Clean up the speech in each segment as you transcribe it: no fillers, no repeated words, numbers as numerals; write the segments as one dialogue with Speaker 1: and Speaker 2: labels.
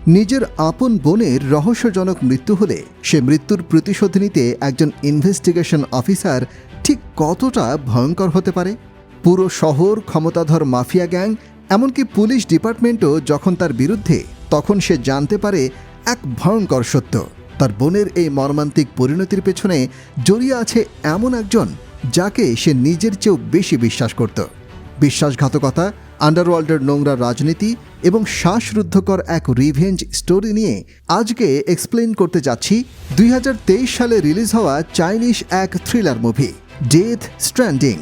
Speaker 1: নিজের আপন বোনের রহস্যজনক মৃত্যু হলে সে মৃত্যুর প্রতিশোধ নিতে একজন ইনভেস্টিগেশন অফিসার ঠিক কতটা ভয়ঙ্কর হতে পারে। পুরো শহর ক্ষমতাধর মাফিয়া গ্যাং, এমনকি পুলিশ ডিপার্টমেন্টও যখন তার বিরুদ্ধে, তখন সে জানতে পারে এক ভয়ঙ্কর সত্য। তার বোনের এই মর্মান্তিক পরিণতির পেছনে জড়িয়ে আছে এমন একজন যাকে সে নিজের চেয়েও বেশি বিশ্বাস করত। বিশ্বাসঘাতকতা, আন্ডারওয়ার্ল্ডের নোংরা রাজনীতি এবং শ্বাসরুদ্ধকর এক রিভেঞ্জ স্টোরি নিয়ে আজকে এক্সপ্লেইন করতে যাচ্ছি 2023 সালে রিলিজ হওয়া চাইনিজ এক থ্রিলার মুভি ডেথ স্ট্র্যান্ডিং,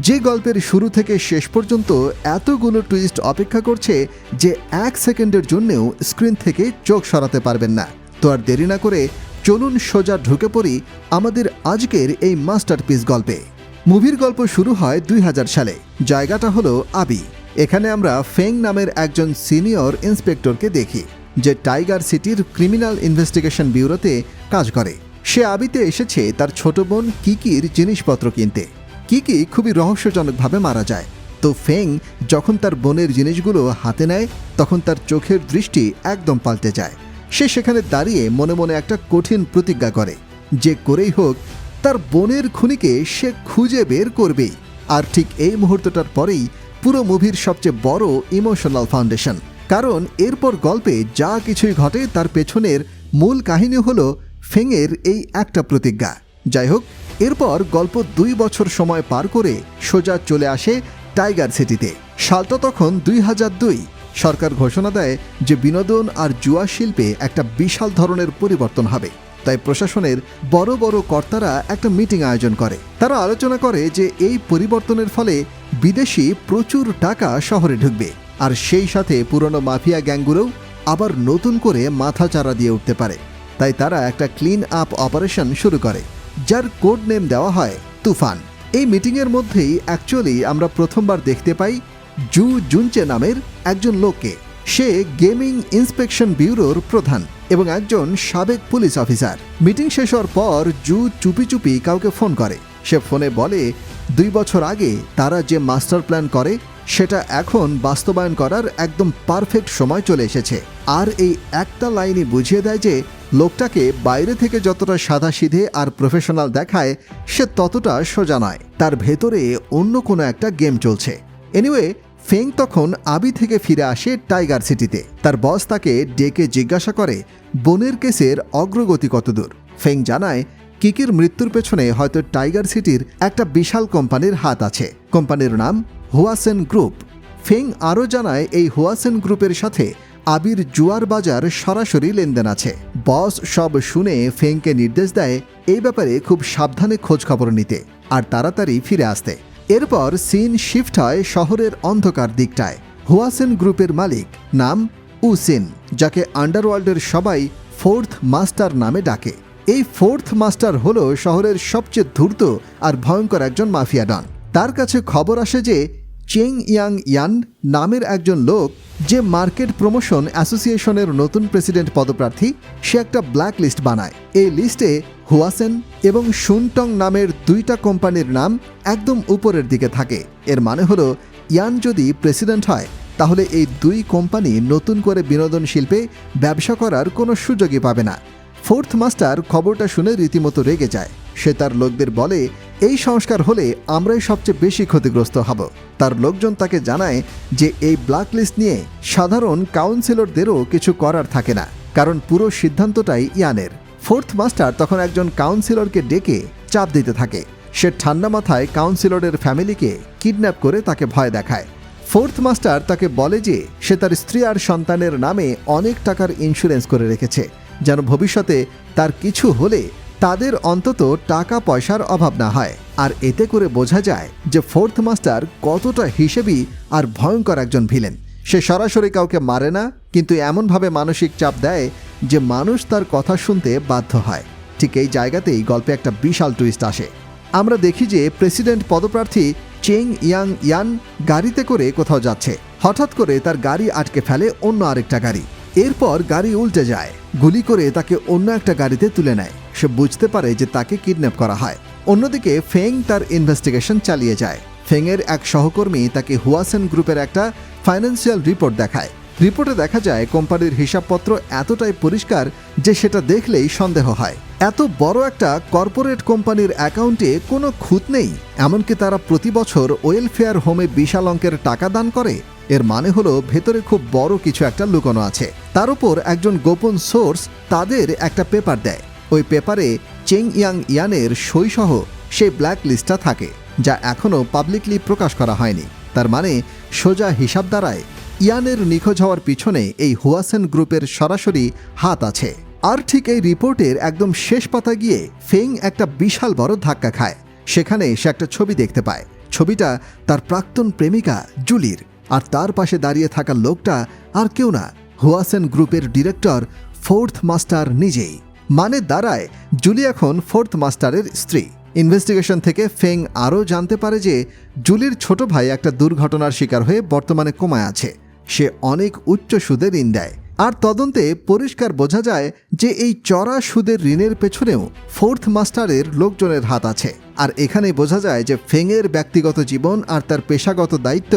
Speaker 1: যে গল্পের শুরু থেকে শেষ পর্যন্ত এতগুলো টুইস্ট অপেক্ষা করছে যে 1 সেকেন্ডের জন্যও স্ক্রিন থেকে চোখ সরাতে পারবেন না। তো আর দেরি না করে চলুন সোজা ঢুকে পড়ি আমাদের আজকের এই মাস্টারপিস গল্পে। মুভির গল্প শুরু হয় 2000 সালে। জায়গাটা হলো আবি। এখানে আমরা ফেং নামের একজন সিনিয়র ইন্সপেক্টরকে দেখি, যে টাইগার সিটির ক্রিমিনাল ইনভেস্টিগেশন ব্যুরোতে কাজ করে। সে আবিতে এসেছে তার ছোট বোন কিকির জিনিসপত্র কিনতে। কিকি খুবই রহস্যজনকভাবে মারা যায়। তো ফেং যখন তার বোনের জিনিসগুলো হাতে নেয়, তখন তার চোখের দৃষ্টি একদম পাল্টে যায়। সে সেখানে দাঁড়িয়ে মনে মনে একটা কঠিন প্রতিজ্ঞা করে, যে করেই হোক তার বোনের খুনিকে সে খুঁজে বের করবেই। আর ঠিক এই মুহূর্তটার পরেই পুরো মুভির সবচেয়ে বড় ইমোশনাল ফাউন্ডেশন, কারণ এরপর গল্পে যা কিছুই ঘটে তার পেছনের মূল কাহিনী হলো ফেংয়ের এই একটা প্রতিজ্ঞা। যাই হোক, এরপর গল্প 2 বছর সময় পার করে সোজা চলে আসে টাইগার সিটিতে। সালটা তখন 2002। সরকার ঘোষণা দেয় যে বিনোদন আর জুয়া শিল্পে একটা বিশাল ধরনের পরিবর্তন হবে। তাই প্রশাসনের বড় বড় কর্তারা একটা মিটিং আয়োজন করে। তারা আলোচনা করে যে এই পরিবর্তনের ফলে বিদেশি প্রচুর টাকা শহরে ঢুকবে, আর সেই সাথে পুরনো মাফিয়া গ্যাংগুলোও আবার নতুন করে মাথাচাড়া দিয়ে উঠতে পারে। তাই তারা একটা ক্লিন আপ অপারেশন শুরু করে, যার কোড নেম দেওয়া হয় তুফান। এই মিটিংয়ের মধ্যেই অ্যাকচুয়ালি আমরা প্রথমবার দেখতে পাই জু জুনচে নামের একজন লোককে। সে গেমিং ইন্সপেকশন ব্যুরোর প্রধান এবং একজন সাবেক পুলিশ অফিসার। মিটিং শেষ হওয়ার পর জু চুপি চুপি কাউকে ফোন করে। সে ফোনে বলে 2 বছর আগে তারা যে মাস্টার প্ল্যান করে সেটা এখন বাস্তবায়ন করার একদম পারফেক্ট সময় চলে এসেছে। আর এই একটা লাইনই বুঝিয়ে দেয় যে লোকটাকে বাইরে থেকে যতটা সাদাসিধে আর প্রফেশনাল দেখায়, সে ততটা সোজা নয়। তার ভেতরে অন্য কোনো একটা গেম চলছে। এনিওয়ে, ফেং তখন আবি থেকে ফিরে আসে টাইগার সিটিতে। তার বস তাকে ডেকে জিজ্ঞাসা করে বোনের কেসের অগ্রগতি কতদূর। ফেং জানায় কিকির মৃত্যুর পেছনে হয়তো টাইগার সিটির একটা বিশাল কোম্পানির হাত আছে। কোম্পানির নাম হুয়াসেন গ্রুপ। ফেং আরও জানায় এই হুয়াসেন গ্রুপের সাথে আবির জুয়ার বাজার সরাসরি লেনদেন আছে। বস সব শুনে ফেংকে নির্দেশ দেয় এই ব্যাপারে খুব সাবধানে খোঁজ খবর নিতে আর তাড়াতাড়ি ফিরে আসতে। এরপর সিন শিফট হয় শহরের অন্ধকার দিকটায়। হুয়াসেন গ্রুপের মালিক নাম উসিন, যাকে আন্ডারওয়ার্ল্ডের সবাই 4th মাস্টার নামে ডাকে। এই 4th মাস্টার হলো শহরের সবচেয়ে ধূর্ত আর ভয়ঙ্কর একজন মাফিয়া ডন। তার কাছে খবর আসে যে চেং ইয়াং ইয়ান নামের একজন লোক, যে মার্কেট প্রমোশন অ্যাসোসিয়েশনের নতুন প্রেসিডেন্ট পদপ্রার্থী, সে একটা ব্ল্যাক লিস্ট বানায়। এই লিস্টে হুয়াসেন এবং শুনটং নামের 2টা কোম্পানির নাম একদম উপরের দিকে থাকে। এর মানে হলো ইয়ান যদি প্রেসিডেন্ট হয় তাহলে এই 2 কোম্পানি নতুন করে বিনোদন শিল্পে ব্যবসা করার কোনো সুযোগই পাবে না। 4th মাস্টার খবরটা শুনে রীতিমতো রেগে যায়। সে তার লোকদের বলে এই সংস্কার হলে আমরাই সবচেয়ে বেশি ক্ষতিগ্রস্ত হব। তার লোকজন তাকে জানায় যে এই ব্ল্যাক লিস্ট নিয়ে সাধারণ কাউন্সিলরদেরও কিছু করার থাকে না, কারণ পুরো সিদ্ধান্তটাই ইয়ানের। 4th মাস্টার তখন একজন কাউন্সিলরকে ডেকে চাপ দিতে থাকে। সে ঠান্ডা মাথায় কাউন্সিলরের ফ্যামিলিকে কিডন্যাপ করে তাকে ভয় দেখায়। 4th মাস্টার তাকে বলে যে সে তার স্ত্রী আর সন্তানের নামে অনেক টাকার ইন্স্যুরেন্স করে রেখেছে, যেন ভবিষ্যতে তার কিছু হলে তাদের অন্তত টাকা পয়সার অভাব না হয়। আর এতে করে বোঝা যায় যে 4th মাস্টার কতটা হিসেবি আর ভয়ঙ্কর একজন ভিলেন। সে সরাসরি কাউকে মারে না, কিন্তু এমনভাবে মানসিক চাপ দেয় যে মানুষ তার কথা শুনতে বাধ্য হয়। ঠিক এই জায়গাতেই গল্পে একটা বিশাল টুইস্ট আসে। আমরা দেখি যে প্রেসিডেন্ট পদপ্রার্থী চেং ইয়াং ইয়ান গাড়িতে করে কোথাও যাচ্ছে। হঠাৎ করে তার গাড়ি আটকে ফেলে অন্য আরেকটা গাড়ি। এরপর গাড়ি উল্টে যায়, গুলি করে তাকে অন্য একটা গাড়িতে তুলে নেয়। সে বুঝতে পারে যে তাকে কিডন্যাপ করা হয়। অন্যদিকে ফেং তার ইনভেস্টিগেশন চালিয়ে যায়। ফেংয়ের এক সহকর্মী তাকে হুয়াসেন গ্রুপের একটা ফাইন্যান্সিয়াল রিপোর্ট দেখায়। রিপোর্টে দেখা যায় কোম্পানির হিসাবপত্র এতটাই পরিষ্কার যে সেটা দেখলেই সন্দেহ হয়। এত বড় একটা কর্পোরেট কোম্পানির অ্যাকাউন্টে কোনো খুঁত নেই, এমনকি তারা প্রতি বছর ওয়েলফেয়ার হোমে বিশাল অঙ্কের টাকা দান করে। এর মানে হলো ভেতরে খুব বড় কিছু একটা লুকানো আছে। তার উপর একজন গোপন সোর্স তাদের একটা পেপার দেয়। ওই পেপারে চেং ইয়াং ইয়ানের সইসহ সেই ব্ল্যাক লিস্টটা থাকে, যা এখনও পাবলিকলি প্রকাশ করা হয়নি। তার মানে সোজা হিসাব দ্বারায় ইয়ানের নিখোঁজ হওয়ার পিছনে এই হুয়াসেন গ্রুপের সরাসরি হাত আছে। আর ঠিক এই রিপোর্টের একদম শেষ পাতা গিয়ে ফেং একটা বিশাল বড় ধাক্কা খায়। সেখানে সে একটা ছবি দেখতে পায়। ছবিটা তার প্রাক্তন প্রেমিকা জুলির, আর তার পাশে দাঁড়িয়ে থাকা লোকটা আর কেউ না, হুয়াসেন গ্রুপের ডিরেক্টর ফোর্থ মাস্টার নিজেই। মানে দাঁড়ায় জুলি এখন ফোর্থ মাস্টারের স্ত্রী। ইনভেস্টিগেশন থেকে ফেং আরও জানতে পারে যে জুলির ছোট ভাই একটা দুর্ঘটনার শিকার হয়ে বর্তমানে কোমায় আছে। সে অনেক উচ্চ সুদের ঋণ দেয়, আর তদন্তে পরিষ্কার বোঝা যায় যে এই চড়া সুদের ঋণের পেছনেও ফোর্থ মাস্টারের লোকজনের হাত আছে। আর এখানেই বোঝা যায় যে ফেংয়ের ব্যক্তিগত জীবন আর তার পেশাগত দায়িত্ব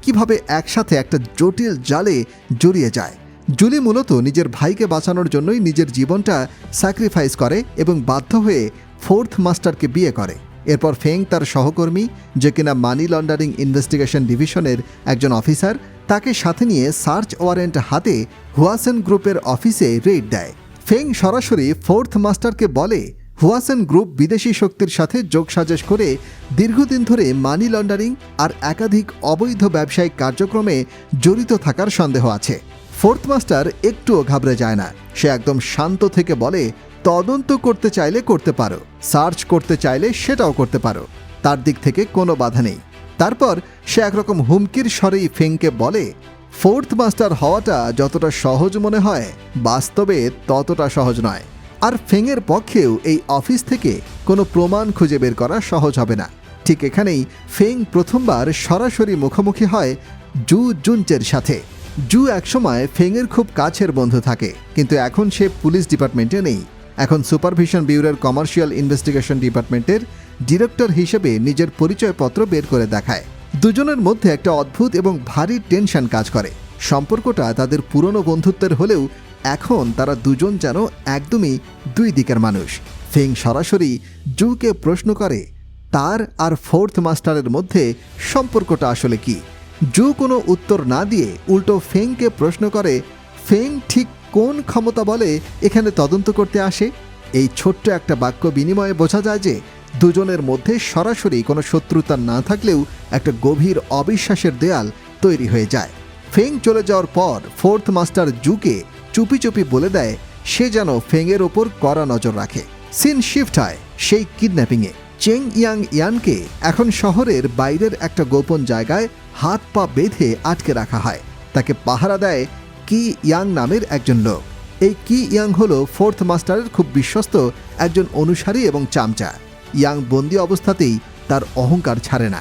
Speaker 1: কিভাবে একসাথে একটা জটিল জালে জড়িয়ে যায়। জুলি মূলত নিজের ভাইকে বাঁচানোর জন্যই নিজের জীবনটা স্যাক্রিফাইস করে এবং বাধ্য হয়ে ফোর্থ মাস্টারকে বিয়ে করে। এরপর ফেং তার সহকর্মী, যে কিনা মানি লন্ডারিং ইনভেস্টিগেশন ডিভিশনের একজন অফিসার, তাকে সাথে নিয়ে সার্চ ওয়ারেন্ট হাতে হুয়াসেন গ্রুপের অফিসে রেড দেয়। ফেং সরাসরি ফোর্থ মাস্টারকে বলে হুয়াসেন গ্রুপ বিদেশি শক্তির সাথে যোগসাজশ করে দীর্ঘদিন ধরে মানি লন্ডারিং আর একাধিক অবৈধ ব্যবসায়িক কার্যক্রমে জড়িত থাকার সন্দেহ আছে। ফোর্থ মাস্টার একটুও ঘাবড়ে যায় না। সে একদম শান্ত থেকে বলে, তদন্ত করতে চাইলে করতে পারো, সার্চ করতে চাইলে সেটাও করতে পারো, তার দিক থেকে কোনো বাধা নেই। তারপর সে একরকম হুমকির স্বরেই ফেংকে বলে, ফোর্থ মাস্টার হওয়াটা যতটা সহজ মনে হয়, বাস্তবে ততটা সহজ নয়। আর ফেংয়ের পক্ষেও এই অফিস থেকে কোনো প্রমাণ খুঁজে বের করা সহজ হবে না। ঠিক এখানেই ফেং প্রথমবার সরাসরি মুখোমুখি হয় জু জুনচের সাথে। জু একসময় ফেংয়ের খুব কাছের বন্ধু থাকে, কিন্তু এখন সে পুলিশ ডিপার্টমেন্টে নেই। এখন সুপারভিশন ব্যুরোর কমার্শিয়াল ইনভেস্টিগেশন ডিপার্টমেন্টের ডিরেক্টর হিসেবে নিজের পরিচয়পত্র বের করে দেখায়। দুজনের মধ্যে একটা অদ্ভুত এবং ভারী টেনশন কাজ করে। সম্পর্কটা তাদের পুরনো বন্ধুত্বের হলেও এখন তারা দুজন যেন একদমই দুই দিকের মানুষ। ফেং সরাসরি জুকে প্রশ্ন করে তার আর ফোর্থ মাস্টারের মধ্যে সম্পর্কটা আসলে কি। জু কোনো উত্তর না দিয়ে উল্টো ফেংকে প্রশ্ন করে, ফেং ঠিক কোন ক্ষমতা বলে এখানে তদন্ত করতে আসে? এই ছোট্ট একটা বাক্য বিনিময়ে বোঝা যায় যে দুজনের মধ্যে সরাসরি কোনো শত্রুতা না থাকলেও একটা গভীর অবিশ্বাসের দেয়াল তৈরি হয়ে যায়। ফেং চলে যাওয়ার পর ফোর্থ মাস্টার জুকে চুপি চুপি বলে দেয় সে যেন ফেংয়ের ওপর কড়া নজর রাখে। সিন শিফট হয় সেই কিডন্যাপিংয়ে। চেং ইয়াং ইয়ানকে এখন শহরের বাইরের একটা গোপন জায়গায় হাত পা বেঁধে আটকে রাখা হয়। তাকে পাহারা দেয় কি ইয়াং নামের একজন লোক। এই কি ইয়াং হলো ফোর্থ মাস্টারের খুব বিশ্বস্ত একজন অনুসারী এবং চামচা। ইয়াং বন্দি অবস্থাতেই তার অহংকার ছাড়ে না।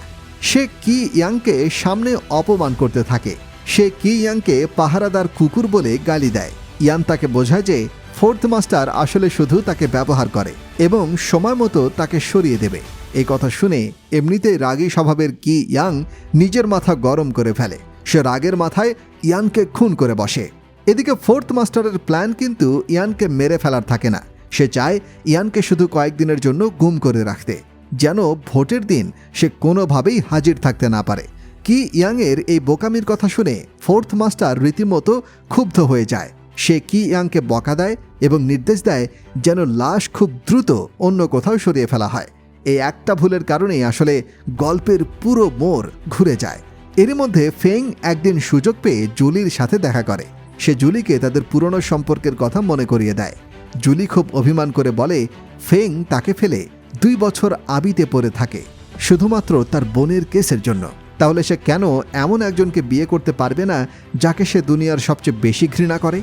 Speaker 1: সে কি ইয়াংকে সামনে অপমান করতে থাকে। সে কি ইয়াংকে পাহারাদার কুকুর বলে গালি দেয়। ইয়ান তাকে বোঝায় যে ফোর্থ মাস্টার আসলে শুধু তাকে ব্যবহার করে এবং সময় মতো তাকে সরিয়ে দেবে। এই কথা শুনে এমনিতেই রাগী স্বভাবের কি ইয়াং নিজের মাথা গরম করে ফেলে। সে রাগের মাথায় ইয়ানকে খুন করে বসে। এদিকে ফোর্থ মাস্টারের প্ল্যান কিন্তু ইয়ানকে মেরে ফেলার থাকে না। সে চায় ইয়ানকে শুধু কয়েকদিনের জন্য গুম করে রাখতে, যেন ভোটের দিন সে কোনোভাবেই হাজির থাকতে না পারে। কি ইয়াংয়ের এই বোকামির কথা শুনে ফোর্থ মাস্টার রীতিমতো ক্ষুব্ধ হয়ে যায়। সে কি ইয়াংকে বকা দেয় এবং নির্দেশ দেয় যেন লাশ খুব দ্রুত অন্য কোথাও সরিয়ে ফেলা হয়। এই একটা ভুলের কারণেই আসলে গল্পের পুরো মোড় ঘুরে যায়। এরই মধ্যে ফেং একদিন সুযোগ পেয়ে জুলির সাথে দেখা করে। সে জুলিকে তাদের পুরনো সম্পর্কের কথা মনে করিয়ে দেয়। জুলি খুব অভিমান করে বলে ফেং তাকে ফেলে 2 বছর আবিতে পড়ে থাকে শুধুমাত্র তার বোনের কেসের জন্য। তাহলে সে কেন এমন একজনকে বিয়ে করতে পারবে না যাকে সে দুনিয়ার সবচেয়ে বেশি ঘৃণা করে?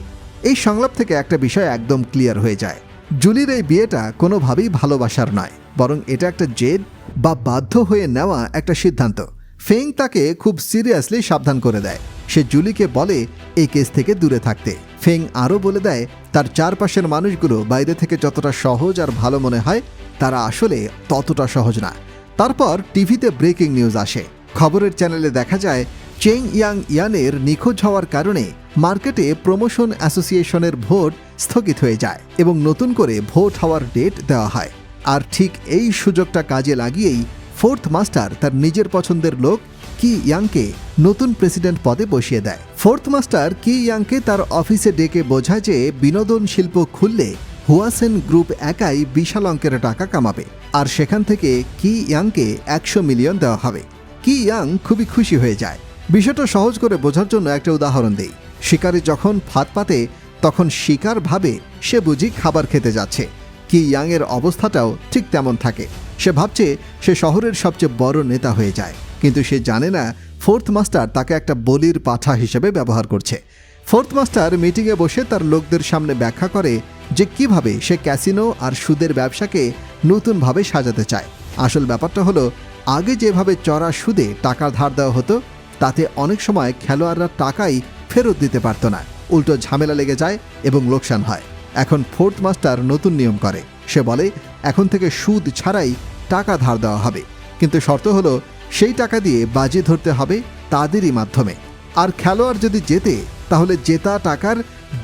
Speaker 1: এই সংলাপ থেকে একটা বিষয় একদম ক্লিয়ার হয়ে যায়। জুলির এই বিয়েটা কোনোভাবেই ভালোবাসার নয়, বরং এটা একটা জেদ বা বাধ্য হয়ে নেওয়া একটা সিদ্ধান্ত। ফেং তাকে খুব সিরিয়াসলি সাবধান করে দেয়। সে জুলিকে বলে এই কেস থেকে দূরে থাকতে। ফেং আরও বলে দেয় তার চারপাশের মানুষগুলো বাইরে থেকে যতটা সহজ আর ভালো মনে হয় তারা আসলে ততটা সহজ না। তারপর টিভিতে ব্রেকিং নিউজ আসে। খবরের চ্যানেলে দেখা যায় চেং ইয়াং ইয়ানের নিখোঁজ হওয়ার কারণে মার্কেটে প্রমোশন অ্যাসোসিয়েশনের ভোট স্থগিত হয়ে যায় এবং নতুন করে ভোট হওয়ার ডেট দেওয়া হয়। আর ঠিক এই সুযোগটা কাজে লাগিয়েই ফোর্থ মাস্টার তার নিজের পছন্দের লোক কি ইয়াংকে নতুন প্রেসিডেন্ট পদে বসিয়ে দেয়। ফোর্থ মাস্টার কি ইয়াংকে তার অফিসে ডেকে বোঝায় যে বিনোদন শিল্প খুললে হুয়াসেন গ্রুপ একাই বিশাল অঙ্কের টাকা কামাবে, আর সেখান থেকে কি ইয়াংকে 100 মিলিয়ন দেওয়া হবে। কি ইয়াং খুবই খুশি হয়ে যায়। বিষয়টা সহজ করে বোঝার জন্য একটা উদাহরণ দেই। শিকারি যখন ফাঁদ পাতে তখন শিকার ভাবে সে বুঝি খাবার খেতে যাচ্ছে। কি ইয়াংয়ের অবস্থাটাও ঠিক তেমন থাকে। সে ভাবছে সে শহরের সবচেয়ে বড় নেতা হয়ে যায়, কিন্তু সে জানে না ফোর্থ মাস্টার তাকে একটা বলির পাঠা হিসেবে ব্যবহার করছে। ফোর্থ মাস্টার মিটিংয়ে বসে তার লোকদের সামনে ব্যাখ্যা করে যে কিভাবে সে ক্যাসিনো আর সুদের ব্যবসাকে নতুনভাবে সাজাতে চায়। আসল ব্যাপারটা হলো, আগে যেভাবে চড়া সুদে টাকা ধার দেওয়া হতো তাতে অনেক সময় খেলোয়াড়রা টাকাই ফেরত দিতে পারত না, উল্টো ঝামেলা লেগে যায় এবং লোকসান হয়। এখন ফোর্থ মাস্টার নতুন নিয়ম করে। সে বলে এখন থেকে সুদ ছাড়াই টাকা ধার দেওয়া হবে, কিন্তু শর্ত হলো সেই টাকা দিয়ে বাজি ধরতে হবে তাদেরই মাধ্যমে। আর খেলোয়াড় যদি জেতে তাহলে জেতা টাকার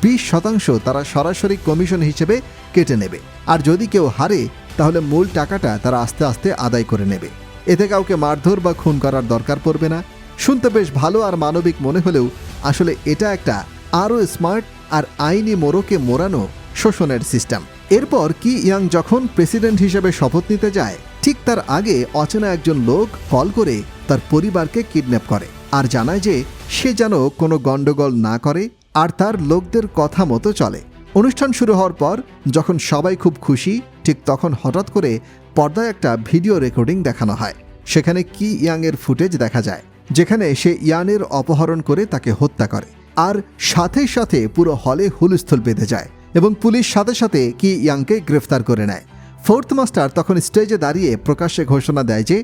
Speaker 1: 20% তারা সরাসরি কমিশন হিসেবে কেটে নেবে, আর যদি কেউ হারে তাহলে মূল টাকাটা তারা আস্তে আস্তে আদায় করে নেবে। এতে কাউকে মারধর বা খুন করার দরকার পড়বে না। শুনতে বেশ ভালো আর মানবিক মনে হলেও আসলে এটা একটা আরও স্মার্ট আর আইনি মোড়কে মোড়ানো শোষণের সিস্টেম। এরপর কি ইয়াং যখন প্রেসিডেন্ট হিসেবে শপথ নিতে যায়, ঠিক তার আগে অচেনা একজন লোক কল করে তার পরিবারকে কিডন্যাপ করে আর জানায় যে সে যেন কোনো গন্ডগোল না করে আর তার লোকদের কথা মতো চলে। অনুষ্ঠান শুরু হওয়ার পর যখন সবাই খুব খুশি, ঠিক তখন হঠাৎ করে পর্দায় একটা ভিডিও রেকর্ডিং দেখানো হয়। সেখানে কি ইয়াংয়ের ফুটেজ দেখা যায়, যেখানে সে ইয়ানের অপহরণ করে তাকে হত্যা করে। আর সাথে সাথে পুরো হলে হুলস্থুল বেঁধে যায় এবং পুলিশ সাথে সাথে কি ইয়াংকে গ্রেফতার করে নেয়। ফোর্থ মাস্টার তখন স্টেজে দাঁড়িয়ে প্রকাশ্যে ঘোষণা দেয় যে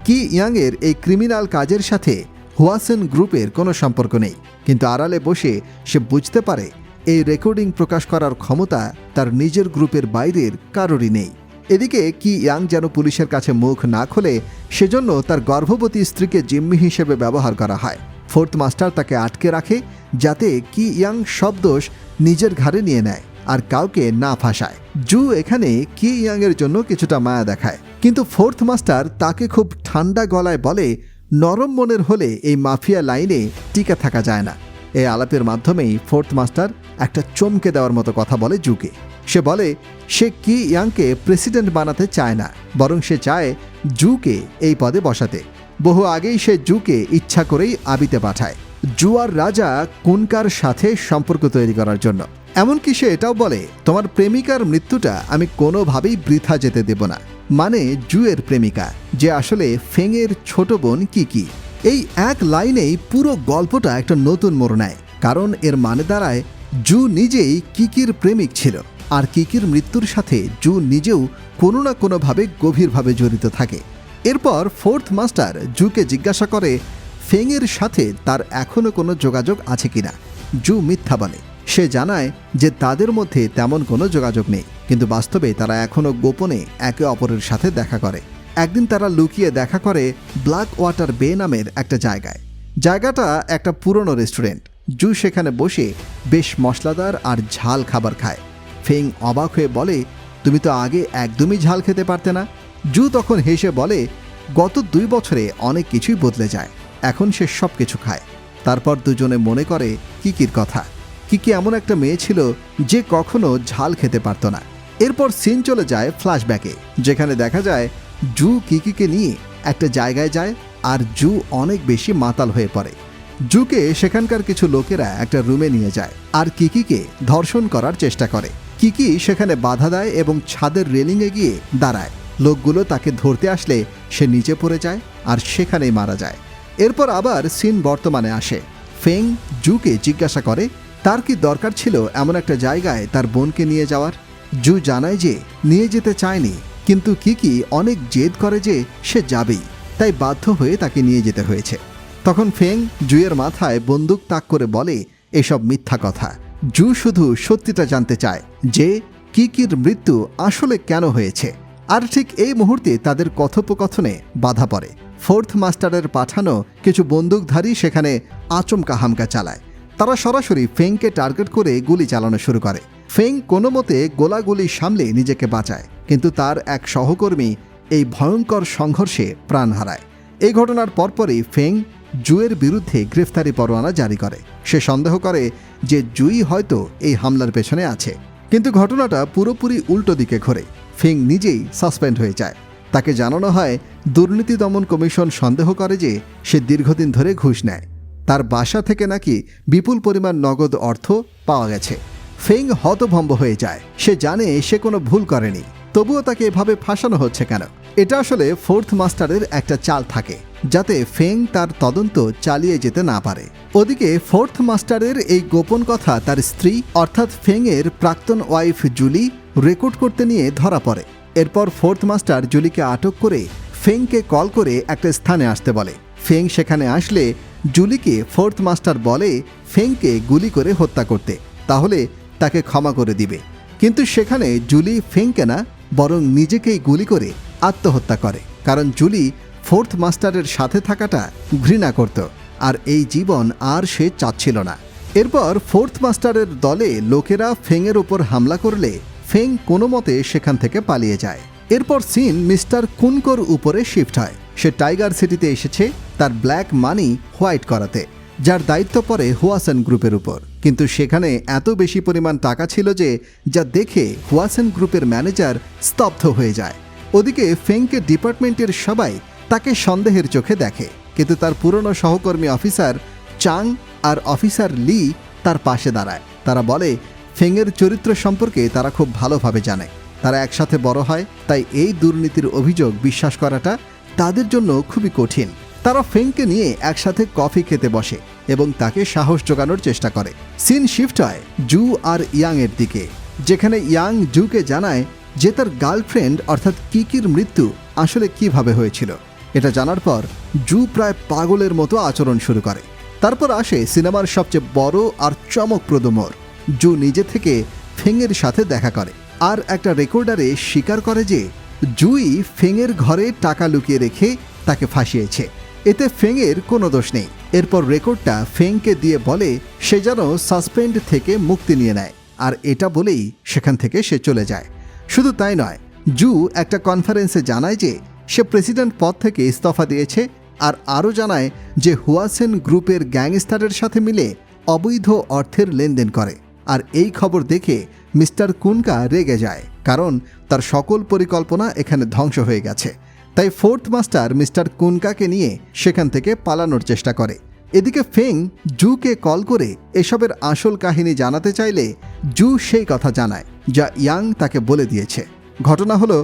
Speaker 1: কি ইয়াংয়ের এই ক্রিমিনাল কাজের সাথে হুয়াসেন গ্রুপের কোনো সম্পর্ক নেই, কিন্তু আড়ালে বসে সে বুঝতে পারে এই রেকর্ডিং প্রকাশ করার ক্ষমতা তার নিজের গ্রুপের বাইরের কারোরই নেই। এদিকে কি ইয়াং যেন পুলিশের কাছে মুখ না খোলে সেজন্য তার গর্ভবতী স্ত্রীকে জিম্মি হিসেবে ব্যবহার করা হয়। ফোর্থ মাস্টার তাকে আটকে রাখে যাতে কি ইয়াং সব দোষ নিজের ঘাড়ে নিয়ে নেয় আর কাউকে না ফাঁসায়। জু এখানে কি ইয়াংয়ের জন্য কিছুটা মায়া দেখায়, কিন্তু ফোর্থ মাস্টার তাকে খুব ঠান্ডা গলায় বলে নরম মনের হলে এই মাফিয়া লাইনে টিকে থাকা যায় না। এই আলাপের মাধ্যমেই ফোর্থ মাস্টার একটা চমকে দেওয়ার মতো কথা বলে জুকে। সে বলে সে কি ইয়াংকে প্রেসিডেন্ট বানাতে চায় না, বরং সে চায় জুকে এই পদে বসাতে। বহু আগেই সে জুকে ইচ্ছা করেই আবিতে পাঠায় জুয়ার রাজা কুনকার সাথে সম্পর্ক তৈরি করার জন্য। এমনকি সে এটাও বলে তোমার প্রেমিকার মৃত্যুটা আমি কোনোভাবেই বৃথা যেতে দেব না, মানে জুয়ের প্রেমিকা, যে আসলে ফেংয়ের ছোট বোন কিকি। এই এক লাইনেই পুরো গল্পটা একটা নতুন মোড় নেয়, কারণ এর মানে দাঁড়ায় জু নিজেই কিকির প্রেমিক ছিল, আর কিকির মৃত্যুর সাথে জু নিজেও কোনো না কোনোভাবে গভীরভাবে জড়িত থাকে। এরপর ফোর্থ মাস্টার জুকে জিজ্ঞাসা করে ফেংয়ের সাথে তার এখনও কোনো যোগাযোগ আছে কিনা। জু মিথ্যা বলে। সে জানায় যে তাদের মধ্যে তেমন কোনো যোগাযোগ নেই, কিন্তু বাস্তবে তারা এখনও গোপনে একে অপরের সাথে দেখা করে। একদিন তারা লুকিয়ে দেখা করে ব্ল্যাক ওয়াটার বে নামের একটা জায়গায়। জায়গাটা একটা পুরনো রেস্টুরেন্ট। জু সেখানে বসে বেশ মশলাদার আর ঝাল খাবার খায়। ফেং অবাক হয়ে বলে তুমি তো আগে একদমই ঝাল খেতে পারতে না। জু তখন হেসে বলে গত 2 বছরে অনেক কিছুই বদলে যায়, এখন সে সব কিছু খায়। তারপর দুজনে মনে করে কিকির কথা। কিকি এমন একটা মেয়ে ছিল যে কখনো ঝাল খেতে পারত না। এরপর সিন চলে যায় ফ্ল্যাশব্যাকে, যেখানে দেখা যায় জু কিকিকে নিয়ে একটা জায়গায় যায় আর জু অনেক বেশি মাতাল হয়ে পড়ে। জুকে সেখানকার কিছু লোকেরা একটা রুমে নিয়ে যায় আর কিকিকে ধর্ষণ করার চেষ্টা করে। কিকি সেখানে বাধা দেয় এবং ছাদের রেলিংয়ে গিয়ে দাঁড়ায়। লোকগুলো তাকে ধরতে আসলে সে নিচে পড়ে যায় আর সেখানেই মারা যায়। এরপর আবার সিন বর্তমানে আসে। ফেং জুকে জিজ্ঞাসা করে তার কি দরকার ছিল এমন একটা জায়গায় তার বোনকে নিয়ে যাওয়ার। জু জানায় যে নিয়ে যেতে চায়নি, কিন্তু কিকি অনেক জেদ করে যে সে যাবেই, তাই বাধ্য হয়ে তাকে নিয়ে যেতে হয়েছে। তখন ফেং জুয়ের মাথায় বন্দুক তাক করে বলে এসব মিথ্যা কথা। জু শুধু সত্যিটা জানতে চায় যে কিকির মৃত্যু আসলে কেন হয়েছে। আর ঠিক এই মুহূর্তে তাদের কথোপকথনে বাধা পড়ে। ফোর্থ মাস্টারের পাঠানো কিছু বন্দুকধারী সেখানে আচমকা হামলা চালায়। তারা সরাসরি ফেংকে টার্গেট করে গুলি চালানো শুরু করে। ফেং কোনো মতে গোলাগুলি সামলে নিজেকে বাঁচায়, কিন্তু তার এক সহকর্মী এই ভয়ঙ্কর সংঘর্ষে প্রাণ হারায়। এই ঘটনার পরপরই ফেং জুয়ের বিরুদ্ধে গ্রেফতারি পরোয়ানা জারি করে। সে সন্দেহ করে যে জুই হয়তো এই হামলার পেছনে আছে, কিন্তু ঘটনাটা পুরোপুরি উল্টো দিকে ঘোরে। ফেং নিজেই সাসপেন্ড হয়ে যায়। তাকে জানানো হয় দুর্নীতি দমন কমিশন সন্দেহ করে যে সে দীর্ঘদিন ধরে ঘুষ নেয়। তার বাসা থেকে নাকি বিপুল পরিমাণ নগদ অর্থ পাওয়া গেছে। ফেং হতভম্ব হয়ে যায়। সে জানে সে কোনো ভুল করেনি, তবুও তাকে এভাবে ফাঁসানো হচ্ছে কেন? এটা আসলে ফোর্থ মাস্টারের একটা চাল থাকে, যাতে ফেং তার তদন্ত চালিয়ে যেতে না পারে। ওদিকে ফোর্থ মাস্টারের এই গোপন কথা তার স্ত্রী অর্থাৎ ফেংয়ের প্রাক্তন ওয়াইফ জুলি রেকর্ড করতে নিয়ে ধরা পড়ে। এরপর ফোর্থ মাস্টার জুলিকে আটক করে ফেংকে কল করে একটা স্থানে আসতে বলে। ফেং সেখানে আসলে জুলিকে ফোর্থ মাস্টার বলে ফেংকে গুলি করে হত্যা করতে, তাহলে তাকে ক্ষমা করে দিবে। কিন্তু সেখানে জুলি ফেংকে না, বরং নিজেকেই গুলি করে আত্মহত্যা করে, কারণ জুলি ফোর্থ মাস্টারের সাথে থাকাটা ঘৃণা করত, আর এই জীবন আর সে চাচ্ছিল না। এরপর ফোর্থ মাস্টারের দলে লোকেরা ফেংয়ের উপর হামলা করলে ফেং কোনো মতে সেখান থেকে পালিয়ে যায়। এরপর সিন মিস্টার কুনকোর উপরে শিফট হয়। সে টাইগার সিটিতে এসেছে তার ব্ল্যাক মানি হোয়াইট করাতে, যার দায়িত্ব পড়ে হুয়াসেন গ্রুপের উপর। কিন্তু সেখানে এত বেশি পরিমাণ টাকা ছিল যে যা দেখে হুয়াসেন গ্রুপের ম্যানেজার স্তব্ধ হয়ে যায়। ওদিকে ফেংকে ডিপার্টমেন্টের সবাই তাকে সন্দেহের চোখে দেখে, কিন্তু তার পুরনো সহকর্মী অফিসার চাং আর অফিসার লি তার পাশে দাঁড়ায়। তারা বলে ফেংয়ের চরিত্র সম্পর্কে তারা খুব ভালোভাবে জানে। তারা একসাথে বড় হয়, তাই এই দুর্নীতির অভিযোগ বিশ্বাস করাটা তাদের জন্য খুবই কঠিন। তারা ফেংকে নিয়ে একসাথে কফি খেতে বসে এবং তাকে সাহস জোগানোর চেষ্টা করে। সিন শিফট হয় জু আর ইয়াং এর দিকে, যেখানে ইয়াং জুকে জানায় যে তার গার্লফ্রেন্ড অর্থাৎ কিকির মৃত্যু আসলে কিভাবে হয়েছিল। এটা জানার পর জু প্রায় পাগলের মতো আচরণ শুরু করে। তারপর আসে সিনেমার সবচেয়ে বড় আর চমকপ্রদ মোড়। জু নিজে থেকে ফেংয়ের সাথে দেখা করে আর একটা রেকর্ডারে স্বীকার করে যে জুই ফেংয়ের ঘরে টাকা লুকিয়ে রেখে তাকে ফাঁসিয়েছে। এতে ফেংয়ের কোনো দোষ নেই। এরপর রেকর্ডটা ফেংকে দিয়ে বলে সে যেন সাসপেন্ড থেকে মুক্তি নিয়ে নেয়, আর এটা বলেই সেখান থেকে সে চলে যায়। শুধু তাই নয়, জু একটা কনফারেন্সে জানায় যে সে প্রেসিডেন্ট পদ থেকে ইস্তফা দিয়েছে, আর আরও জানায় যে হুয়াসেন গ্রুপের গ্যাংস্টারের সাথে মিলে অবৈধ অর্থের লেনদেন করে। আর এই খবর দেখে মিস্টার কুনকা রেগে যায়, কারণ তার সকল পরিকল্পনা এখানে ধ্বংস হয়ে গেছে। তাই ফোর্থ মাস্টার মিস্টার কুনকাকে নিয়ে সেখান থেকে পালানোর চেষ্টা করে। এদিকে ফেং জুকে কল করে এসবের আসল কাহিনী জানাতে চাইলে জু সেই কথা জানায় যা ইয়াং তাকে বলে দিয়েছে। ঘটনা হলো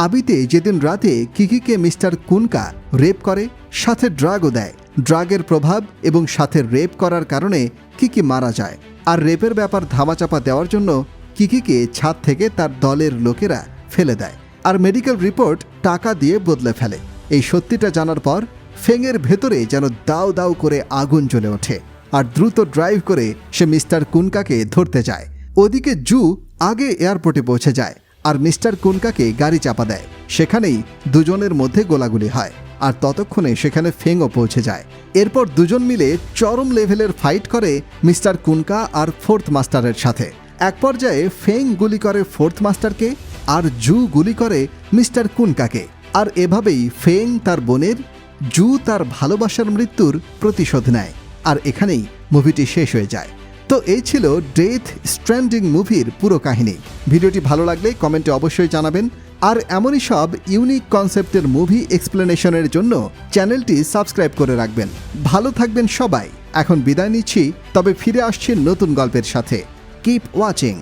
Speaker 1: আবিতে যেদিন রাতে কিকিকে মিস্টার কুনকা রেপ করে, সাথে ড্রাগও দেয়। ড্রাগের প্রভাব এবং সাথে রেপ করার কারণে কিকি মারা যায়, আর রেপের ব্যাপার ধামাচাপা দেওয়ার জন্য কিকিকে ছাদ থেকে তার দলের লোকেরা ফেলে দেয়, আর মেডিকেল রিপোর্ট টাকা দিয়ে বদলে ফেলে। এই সত্যিটা জানার পর ফেংয়ের ভেতরে যেন দাউ দাউ করে আগুন জ্বলে ওঠে, আর দ্রুত ড্রাইভ করে সে মিস্টার কুনকাকে ধরতে যায়। ওদিকে জু আগে এয়ারপোর্টে পৌঁছে যায় আর মিস্টার কুনকাকে গাড়ি চাপা দেয়। সেখানেই দুজনের মধ্যে গোলাগুলি হয়, আর ততক্ষণে সেখানে ফেংও পৌঁছে যায়। এরপর দুজন মিলে চরম লেভেলের ফাইট করে মিস্টার কুনকা আর ফোর্থ মাস্টারের সাথে। এক পর্যায়ে ফেং গুলি করে ফোর্থ মাস্টারকে, আর জু গুলি করে মিস্টার কুনকাকে। আর এভাবেই ফেং তার বোনের, জু তার ভালোবাসার মৃত্যুর প্রতিশোধ নেয়। আর এখানেই মুভিটি শেষ হয়ে যায়। তো এই ছিল ডেথ স্ট্র্যান্ডিং মুভির পুরো কাহিনী। ভিডিওটি ভালো লাগলে কমেন্টে অবশ্যই জানাবেন, আর এমনই সব ইউনিক কনসেপ্টের মুভি এক্সপ্লেনেশনের জন্য চ্যানেলটি সাবস্ক্রাইব করে রাখবেন। ভালো থাকবেন সবাই। এখন বিদায় নিচ্ছি, তবে ফিরে আসছি নতুন গল্পের সাথে। Keep watching.